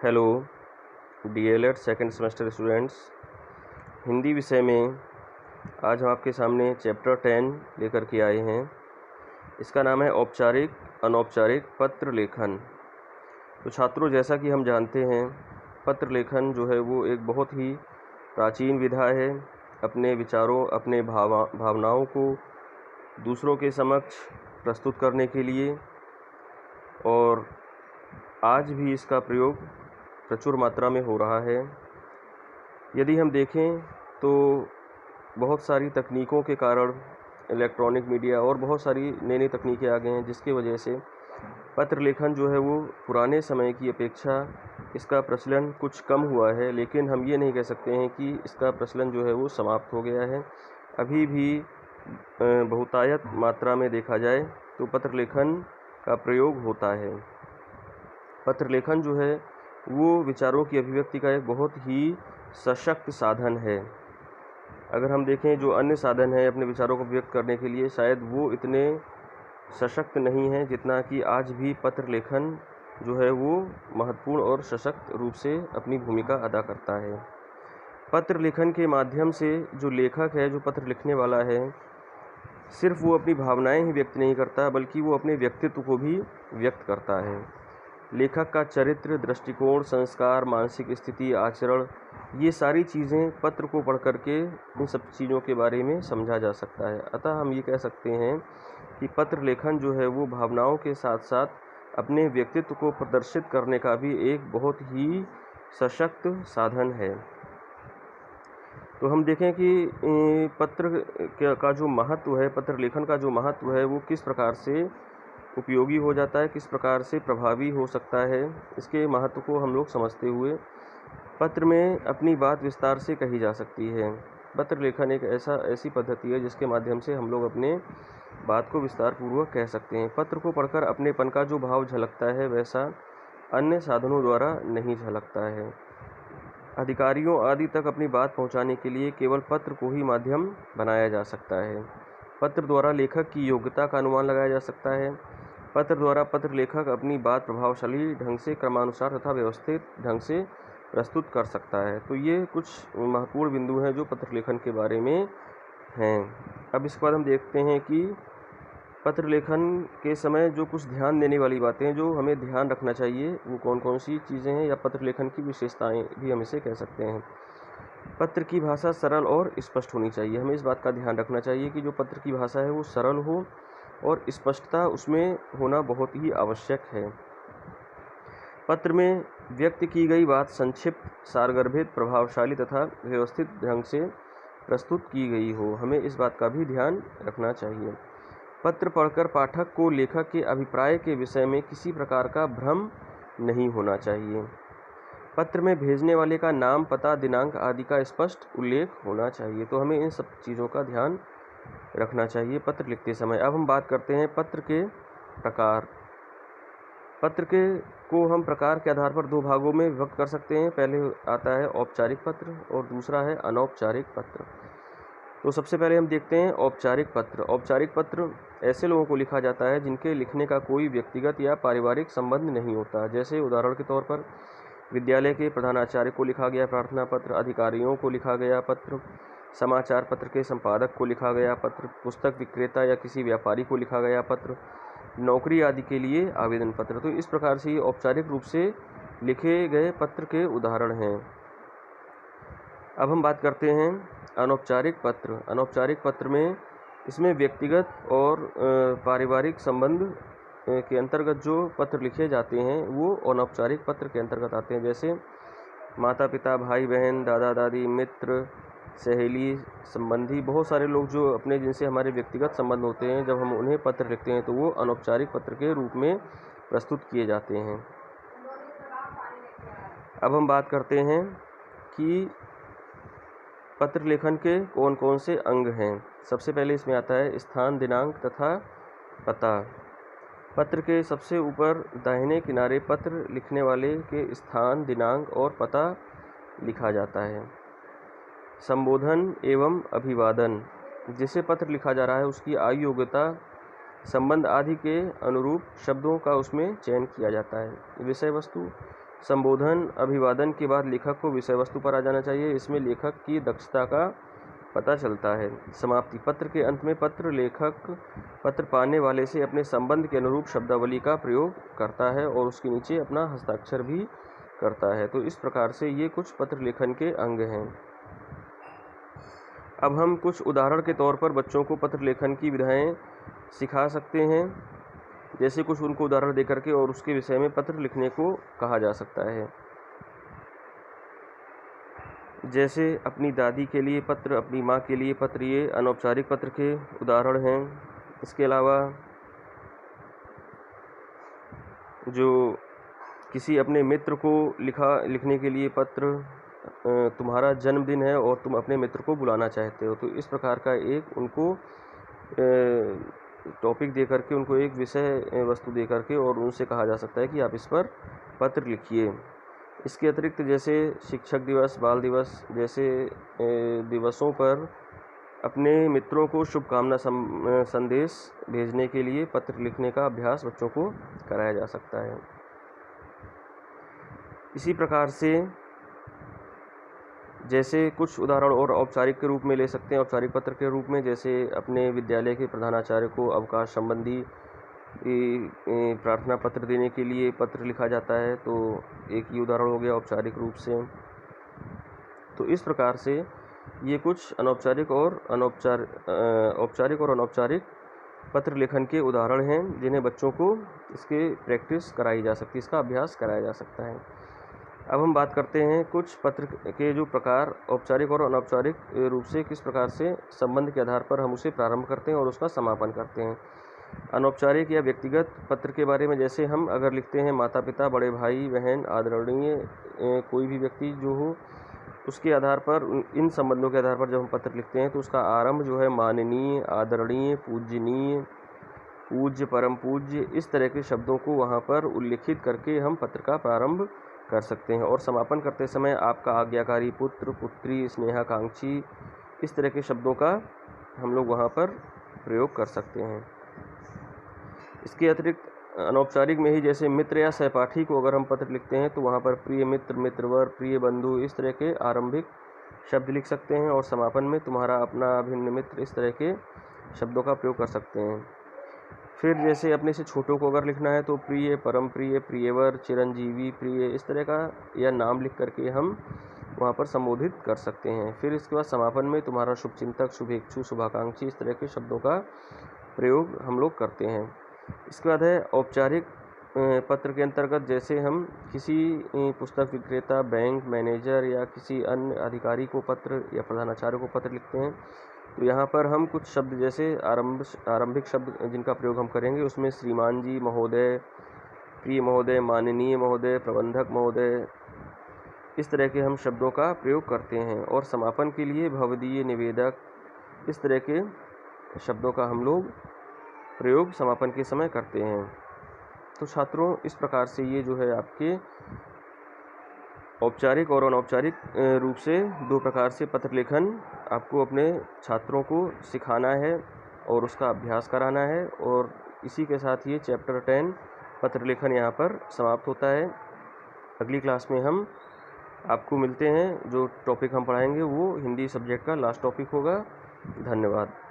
Hello DElEd second semester students. Hindi विषय में आज हम आपके सामने चैप्टर 10 लेकर के आए हैं। इसका नाम है औपचारिक अनौपचारिक पत्र लेखन। तो छात्रों, जैसा कि हम जानते हैं, पत्र लेखन जो है वो एक बहुत ही प्राचीन विधा है अपने विचारों, अपने भावनाओं को दूसरों के समक्ष प्रस्तुत करने के लिए, और आज भी इसका प्रयोग प्रचुर मात्रा में हो रहा है। यदि हम देखें तो बहुत सारी तकनीकों के कारण इलेक्ट्रॉनिक मीडिया और बहुत सारी नई नई तकनीकें आ गई हैं, जिसकी वजह से पत्र लेखन जो है वो पुराने समय की अपेक्षा इसका प्रचलन कुछ कम हुआ है। लेकिन हम ये नहीं कह सकते हैं कि इसका प्रचलन जो है वो समाप्त हो गया है। अभी भी बहुतायत मात्रा में देखा जाए तो पत्र लेखन का प्रयोग होता है। पत्र लेखन जो है वो विचारों की अभिव्यक्ति का एक बहुत ही सशक्त साधन है। अगर हम देखें जो अन्य साधन हैं अपने विचारों को व्यक्त करने के लिए, शायद वो इतने सशक्त नहीं हैं जितना कि आज भी पत्र लेखन जो है वो महत्वपूर्ण और सशक्त रूप से अपनी भूमिका अदा करता है। पत्र लेखन के माध्यम से जो लेखक है, जो पत्र लिखने वाला है, सिर्फ वो अपनी भावनाएं ही व्यक्त नहीं करता बल्कि वो अपने व्यक्तित्व को भी व्यक्त करता है। लेखक का चरित्र, दृष्टिकोण, संस्कार, मानसिक स्थिति, आचरण, ये सारी चीज़ें पत्र को पढ़ करके इन सब चीज़ों के बारे में समझा जा सकता है। अतः हम ये कह सकते हैं कि पत्र लेखन जो है वो भावनाओं के साथ साथ अपने व्यक्तित्व को प्रदर्शित करने का भी एक बहुत ही सशक्त साधन है। तो हम देखें कि पत्र का जो महत्व है, पत्र लेखन का जो महत्व है, वो किस प्रकार से उपयोगी हो जाता है, किस प्रकार से प्रभावी हो सकता है, इसके महत्व को हम लोग समझते हुए पत्र में अपनी बात विस्तार से कही जा सकती है। पत्र लेखन एक ऐसी पद्धति है जिसके माध्यम से हम लोग अपने बात को विस्तार पूर्वक कह सकते हैं। पत्र को पढ़कर अपनेपन का जो भाव झलकता है वैसा अन्य साधनों द्वारा नहीं झलकता है। अधिकारियों आदि तक अपनी बात पहुंचाने के लिए केवल पत्र को ही माध्यम बनाया जा सकता है। पत्र द्वारा लेखक की योग्यता का अनुमान लगाया जा सकता है। पत्र द्वारा पत्र लेखक अपनी बात प्रभावशाली ढंग से, क्रमानुसार तथा व्यवस्थित ढंग से प्रस्तुत कर सकता है। तो ये कुछ महत्वपूर्ण बिंदु हैं जो पत्र लेखन के बारे में हैं। अब इसके बाद हम देखते हैं कि पत्र लेखन के समय जो कुछ ध्यान देने वाली बातें जो हमें ध्यान रखना चाहिए वो कौन कौन सी चीज़ें हैं, या पत्र लेखन की विशेषताएं भी हम इसे कह सकते हैं। पत्र की भाषा सरल और स्पष्ट होनी चाहिए। हमें इस बात का ध्यान रखना चाहिए कि जो पत्र की भाषा है वो सरल हो और स्पष्टता उसमें होना बहुत ही आवश्यक है। पत्र में व्यक्त की गई बात संक्षिप्त, सारगर्भित, प्रभावशाली तथा व्यवस्थित ढंग से प्रस्तुत की गई हो, हमें इस बात का भी ध्यान रखना चाहिए। पत्र पढ़कर पाठक को लेखक के अभिप्राय के विषय में किसी प्रकार का भ्रम नहीं होना चाहिए। पत्र में भेजने वाले का नाम, पता, दिनांक आदि का स्पष्ट उल्लेख होना चाहिए। तो हमें इन सब चीज़ों का ध्यान रखना चाहिए पत्र लिखते समय। अब हम बात करते हैं पत्र के प्रकार। पत्र को हम प्रकार के आधार पर दो भागों में विभक्त कर सकते हैं। पहले आता है औपचारिक पत्र और दूसरा है अनौपचारिक पत्र। तो सबसे पहले हम देखते हैं औपचारिक पत्र। औपचारिक पत्र ऐसे लोगों को लिखा जाता है जिनके लिखने का कोई व्यक्तिगत या पारिवारिक संबंध नहीं होता। जैसे उदाहरण के तौर पर विद्यालय के प्रधानाचार्य को लिखा गया प्रार्थना पत्र, अधिकारियों को लिखा गया पत्र, समाचार पत्र के संपादक को लिखा गया पत्र, पुस्तक विक्रेता या किसी व्यापारी को लिखा गया पत्र, नौकरी आदि के लिए आवेदन पत्र। तो इस प्रकार से ये औपचारिक रूप से लिखे गए पत्र के उदाहरण हैं। अब हम बात करते हैं अनौपचारिक पत्र। अनौपचारिक पत्र में इसमें व्यक्तिगत और पारिवारिक संबंध के अंतर्गत जो पत्र लिखे जाते हैं वो अनौपचारिक पत्र के अंतर्गत आते हैं। जैसे माता पिता, भाई बहन, दादा दादी, मित्र, सहेली, संबंधी, बहुत सारे लोग जो अपने जिनसे हमारे व्यक्तिगत संबंध होते हैं, जब हम उन्हें पत्र लिखते हैं तो वो अनौपचारिक पत्र के रूप में प्रस्तुत किए जाते हैं। अब हम बात करते हैं कि पत्र लेखन के कौन कौन से अंग हैं। सबसे पहले इसमें आता है स्थान, दिनांक तथा पता। पत्र के सबसे ऊपर दाहिने किनारे पत्र लिखने वाले के स्थान, दिनांक और पता लिखा जाता है। संबोधन एवं अभिवादन, जिसे पत्र लिखा जा रहा है उसकी आयु, योग्यता, संबंध आदि के अनुरूप शब्दों का उसमें चयन किया जाता है। विषय वस्तु संबोधन अभिवादन के बाद लेखक को विषय वस्तु पर आ जाना चाहिए। इसमें लेखक की दक्षता का पता चलता है। समाप्ति। पत्र के अंत में पत्र लेखक पत्र पाने वाले से अपने संबंध के अनुरूप शब्दावली का प्रयोग करता है और उसके नीचे अपना हस्ताक्षर भी करता है। तो इस प्रकार से ये कुछ पत्र लेखन के अंग हैं। अब हम कुछ उदाहरण के तौर पर बच्चों को पत्र लेखन की विधाएं सिखा सकते हैं। जैसे कुछ उनको उदाहरण देकर के और उसके विषय में पत्र लिखने को कहा जा सकता है। जैसे अपनी दादी के लिए पत्र, अपनी माँ के लिए पत्र, ये अनौपचारिक पत्र के उदाहरण हैं। इसके अलावा जो किसी अपने मित्र को लिखने के लिए पत्र, तुम्हारा जन्मदिन है और तुम अपने मित्र को बुलाना चाहते हो, तो इस प्रकार का एक उनको टॉपिक दे करके, उनको एक विषय वस्तु दे करके और उनसे कहा जा सकता है कि आप इस पर पत्र लिखिए। इसके अतिरिक्त जैसे शिक्षक दिवस, बाल दिवस जैसे दिवसों पर अपने मित्रों को शुभकामना संदेश भेजने के लिए पत्र लिखने का अभ्यास बच्चों को कराया जा सकता है। इसी प्रकार से जैसे कुछ उदाहरण और औपचारिक के रूप में ले सकते हैं। औपचारिक पत्र के रूप में जैसे अपने विद्यालय के प्रधानाचार्य को अवकाश संबंधी प्रार्थना पत्र देने के लिए पत्र लिखा जाता है, तो एक ही उदाहरण हो गया औपचारिक रूप से। तो इस प्रकार से ये कुछ औपचारिक और अनौपचारिक पत्र लेखन के उदाहरण हैं, जिन्हें बच्चों को इसके प्रैक्टिस कराई जा सकती है, इसका अभ्यास कराया जा सकता है। अब हम बात करते हैं कुछ पत्र के जो प्रकार औपचारिक और अनौपचारिक रूप से किस प्रकार से संबंध के आधार पर हम उसे प्रारंभ करते हैं और उसका समापन करते हैं। अनौपचारिक या व्यक्तिगत पत्र के बारे में जैसे हम अगर लिखते हैं माता पिता, बड़े भाई बहन, आदरणीय कोई भी व्यक्ति जो हो, उसके आधार पर, इन संबंधों के आधार पर जब हम पत्र लिखते हैं तो उसका आरंभ जो है माननीय, आदरणीय, पूजनीय, पूज्य, परम पूज्य, इस तरह के शब्दों को वहाँ पर उल्लिखित करके हम पत्र का प्रारंभ कर सकते हैं। और समापन करते समय आपका आज्ञाकारी पुत्र, पुत्री, स्नेहाकांक्षी, इस तरह के शब्दों का हम लोग वहाँ पर प्रयोग कर सकते हैं। इसके अतिरिक्त अनौपचारिक में ही जैसे मित्र या सहपाठी को अगर हम पत्र लिखते हैं तो वहाँ पर प्रिय मित्र, मित्रवर, प्रिय बंधु, इस तरह के आरंभिक शब्द लिख सकते हैं। और समापन में तुम्हारा अपना अभिन्न मित्र, इस तरह के शब्दों का प्रयोग कर सकते हैं। फिर जैसे अपने से छोटों को अगर लिखना है तो प्रिय, परम प्रिय, प्रियवर, चिरंजीवी, प्रिय, इस तरह का या नाम लिख करके हम वहाँ पर संबोधित कर सकते हैं। फिर इसके बाद समापन में तुम्हारा शुभचिंतक, शुभेच्छु, शुभाकांक्षी, इस तरह के शब्दों का प्रयोग हम लोग करते हैं। इसके बाद है औपचारिक पत्र के अंतर्गत जैसे हम किसी पुस्तक विक्रेता, बैंक मैनेजर या किसी अन्य अधिकारी को पत्र या प्रधानाचार्य को पत्र लिखते हैं, तो यहाँ पर हम कुछ शब्द जैसे आरंभिक शब्द जिनका प्रयोग हम करेंगे उसमें श्रीमान जी, महोदय, प्रिय महोदय, माननीय महोदय, प्रबंधक महोदय, इस तरह के हम शब्दों का प्रयोग करते हैं। और समापन के लिए भवदीय, निवेदक, इस तरह के शब्दों का हम लोग प्रयोग समापन के समय करते हैं। तो छात्रों, इस प्रकार से ये जो है आपके औपचारिक और अनौपचारिक रूप से दो प्रकार से पत्र लेखन आपको अपने छात्रों को सिखाना है और उसका अभ्यास कराना है। और इसी के साथ ये चैप्टर 10 पत्र लेखन यहाँ पर समाप्त होता है। अगली क्लास में हम आपको मिलते हैं। जो टॉपिक हम पढ़ाएंगे वो हिंदी सब्जेक्ट का लास्ट टॉपिक होगा। धन्यवाद।